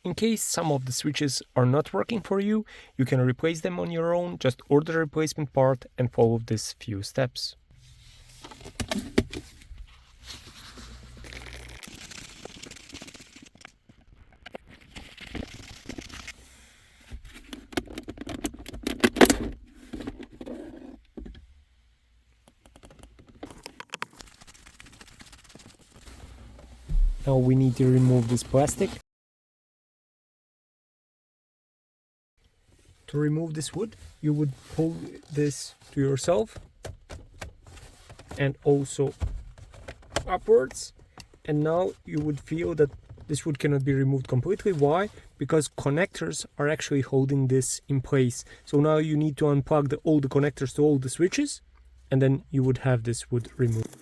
In case some of the switches are not working for you, you can replace them on your own. Just order the replacement part and follow these few steps. Now we need to remove this plastic. To remove this wood, you would pull this to yourself and also upwards, and now you would feel that this wood cannot be removed completely. Why? Because connectors are actually holding this in place. So now you need to unplug all the connectors to all the switches, and then you would have this wood removed.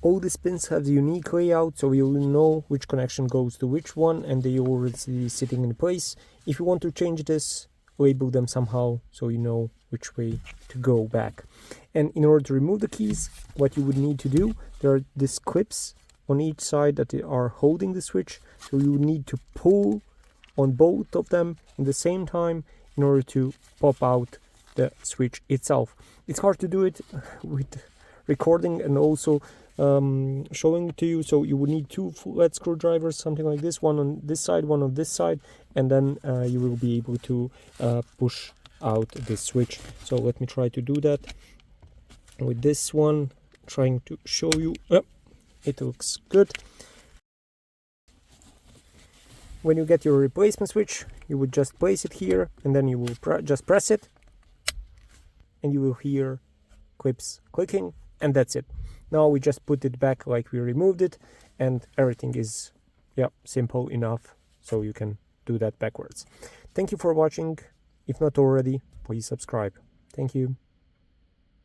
All these pins have the unique layout, so you will know which connection goes to which one, and they already sitting in place. If you want to change this, label them somehow so you know which way to go back. And in order to remove the keys, what you would need to do, there are these clips on each side that are holding the switch, so you would need to pull on both of them at the same time in order to pop out the switch itself. It's hard to do it with recording and also showing it to you, so you would need two flat screwdrivers, something like this, one on this side, one on this side, and then you will be able to push out this switch. So let me try to do that with this one, trying to show you. It looks good. When you get your replacement switch, you would just place it here, and then you will just press it, and you will hear clips clicking, and that's it. Now we just put it back like we removed it, and everything is simple enough, so you can do that backwards. Thank you for watching. If not already, please subscribe. Thank you.